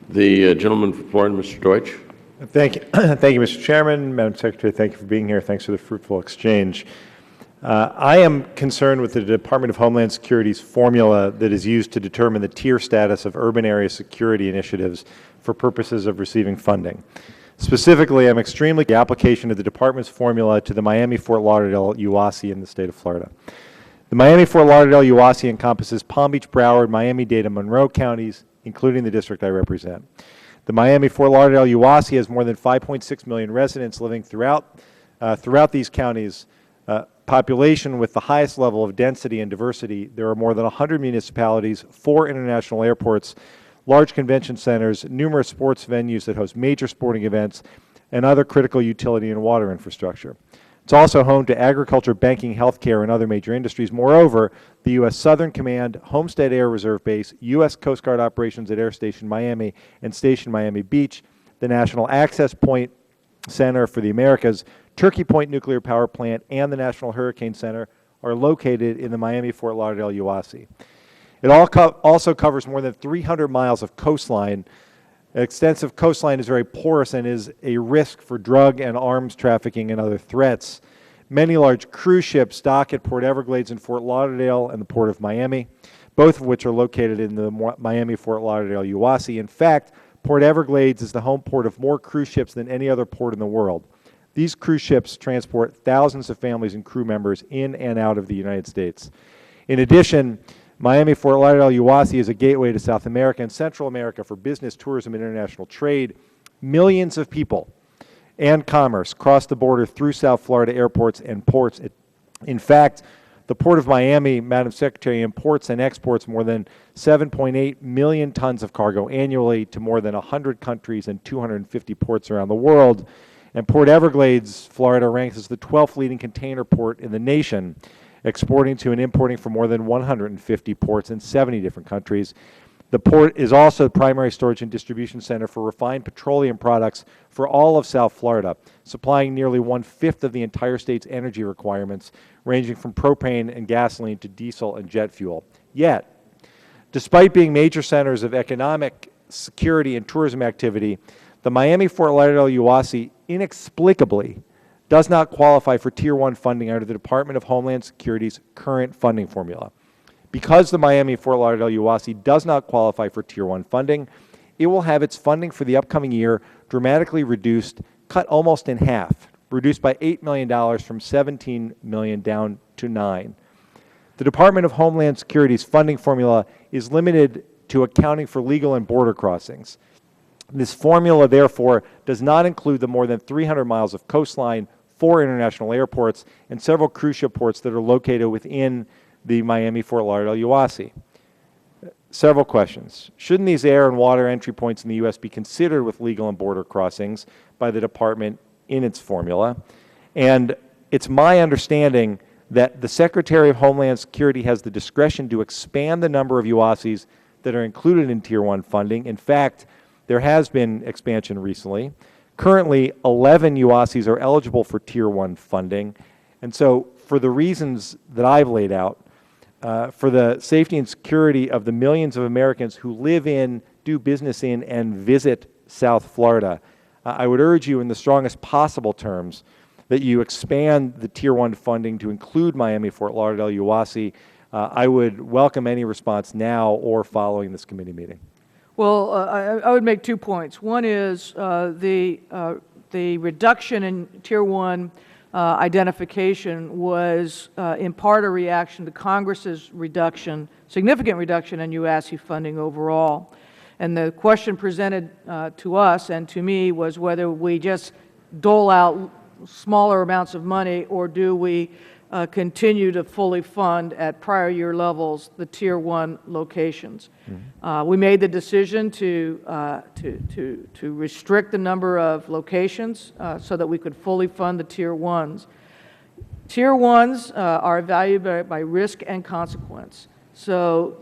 The gentleman from Florida, Mr. Deutch. Thank you. Thank you, Mr. Chairman. Madam Secretary, thank you for being here. Thanks for the fruitful exchange. I am concerned with the Department of Homeland Security's formula that is used to determine the tier status of urban area security initiatives for purposes of receiving funding. Specifically, I'm extremely the application of the Department's formula to the Miami-Fort Lauderdale UASI in the state of Florida. The Miami-Fort Lauderdale UASI encompasses Palm Beach, Broward, Miami-Dade, and Monroe counties, including the district I represent. The Miami-Fort Lauderdale UASI has more than 5.6 million residents living throughout these counties. Population with the highest level of density and diversity. There are more than 100 municipalities, 4 international airports, large convention centers, numerous sports venues that host major sporting events, and other critical utility and water infrastructure. It's also home to agriculture, banking, healthcare, and other major industries. Moreover, the U.S. Southern Command, Homestead Air Reserve Base, U.S. Coast Guard operations at Air Station Miami and Station Miami Beach, the National Access Point Center for the Americas, Turkey Point Nuclear Power Plant, and the National Hurricane Center are located in the Miami-Fort Lauderdale UASI. It also covers more than 300 miles of coastline. Extensive coastline is very porous and is a risk for drug and arms trafficking and other threats. Many large cruise ships dock at Port Everglades in Fort Lauderdale and the Port of Miami, both of which are located in the Miami-Fort Lauderdale UASI. In fact, Port Everglades is the home port of more cruise ships than any other port in the world. These cruise ships transport thousands of families and crew members in and out of the United States. In addition, Miami-Fort Lauderdale UASI is a gateway to South America and Central America for business, tourism, and international trade. Millions of people and commerce cross the border through South Florida airports and ports. In fact, the Port of Miami, Madam Secretary, imports and exports more than 7.8 million tons of cargo annually to more than 100 countries and 250 ports around the world. And Port Everglades, Florida, ranks as the 12th leading container port in the nation, exporting to and importing from more than 150 ports in 70 different countries. The port is also the primary storage and distribution center for refined petroleum products for all of South Florida, supplying nearly 1/5 of the entire state's energy requirements, ranging from propane and gasoline to diesel and jet fuel. Yet, despite being major centers of economic, security, and tourism activity, the Miami-Fort Lauderdale UASI inexplicably does not qualify for Tier 1 funding under the Department of Homeland Security's current funding formula. Because the Miami-Fort Lauderdale UASI does not qualify for Tier 1 funding, it will have its funding for the upcoming year dramatically reduced, cut almost in half, reduced by $8 million from $17 million down to $9 million. The Department of Homeland Security's funding formula is limited to accounting for legal and border crossings. This formula, therefore, does not include the more than 300 miles of coastline, 4 international airports, and several cruise ship ports that are located within the Miami-Fort Lauderdale UASI. Several questions. Shouldn't these air and water entry points in the U.S. be considered with legal and border crossings by the Department in its formula? And it's my understanding that the Secretary of Homeland Security has the discretion to expand the number of UASIs that are included in Tier 1 funding. In fact, there has been expansion recently. Currently, 11 UASIs are eligible for Tier 1 funding. And so, for the reasons that I've laid out, for the safety and security of the millions of Americans who live in, do business in, and visit South Florida, I would urge you in the strongest possible terms that you expand the Tier 1 funding to include Miami-Fort Lauderdale UASI. I would welcome any response now or following this committee meeting. Well, I would make 2 points. One is the reduction in Tier 1 identification was in part a reaction to Congress's reduction, significant reduction in UASI funding overall. And the question presented to us and to me was whether we just dole out smaller amounts of money or do we continue to fully fund at prior year levels the Tier 1 locations. We made the decision to restrict the number of locations so that we could fully fund the Tier 1s. Tier 1s are evaluated by risk and consequence. So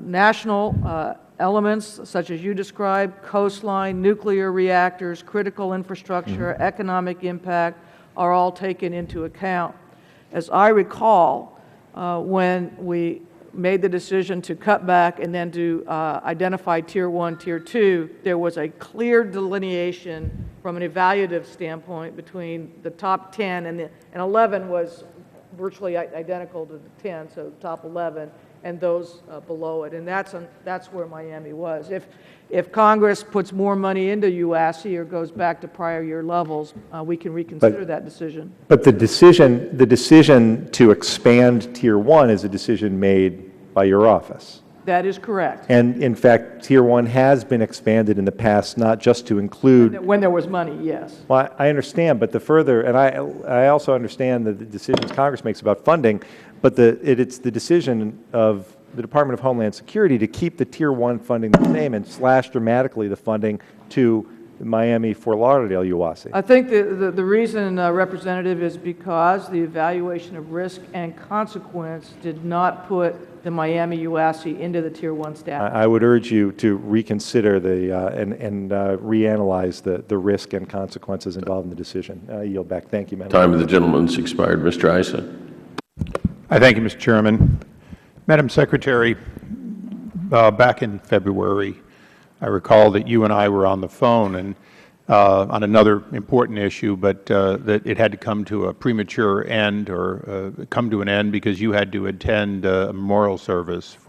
national elements such as you described, coastline, nuclear reactors, critical infrastructure, economic impact are all taken into account. As I recall, when we made the decision to cut back and then to identify Tier 1, Tier 2, there was a clear delineation from an evaluative standpoint between the top 10, and 11 was virtually identical to the 10, so the top 11, and those below it. And that's where Miami was. If Congress puts more money into UASI or goes back to prior year levels, we can reconsider that decision. But the decision to expand Tier 1 is a decision made by your office. That is correct. And in fact, Tier 1 has been expanded in the past, not just to include. When there was money, yes. Well, I understand, but the further, and I also understand the decisions Congress makes about funding, but it's the decision of the Department of Homeland Security to keep the Tier 1 funding the same and slash dramatically the funding to Miami-Fort Lauderdale UASI. I think the reason, Representative, is because the evaluation of risk and consequence did not put the Miami UASI into the Tier 1 status. I would urge you to reconsider and reanalyze the risk and consequences involved in the decision. I yield back. Thank you, Madam Time of the gentleman's expired. Mr. Issa. I thank you, Mr. Chairman. Madam Secretary, back in February, I recall that you and I were on the phone and on another important issue, but that it had to come to a premature end or come to an end because you had to attend a memorial service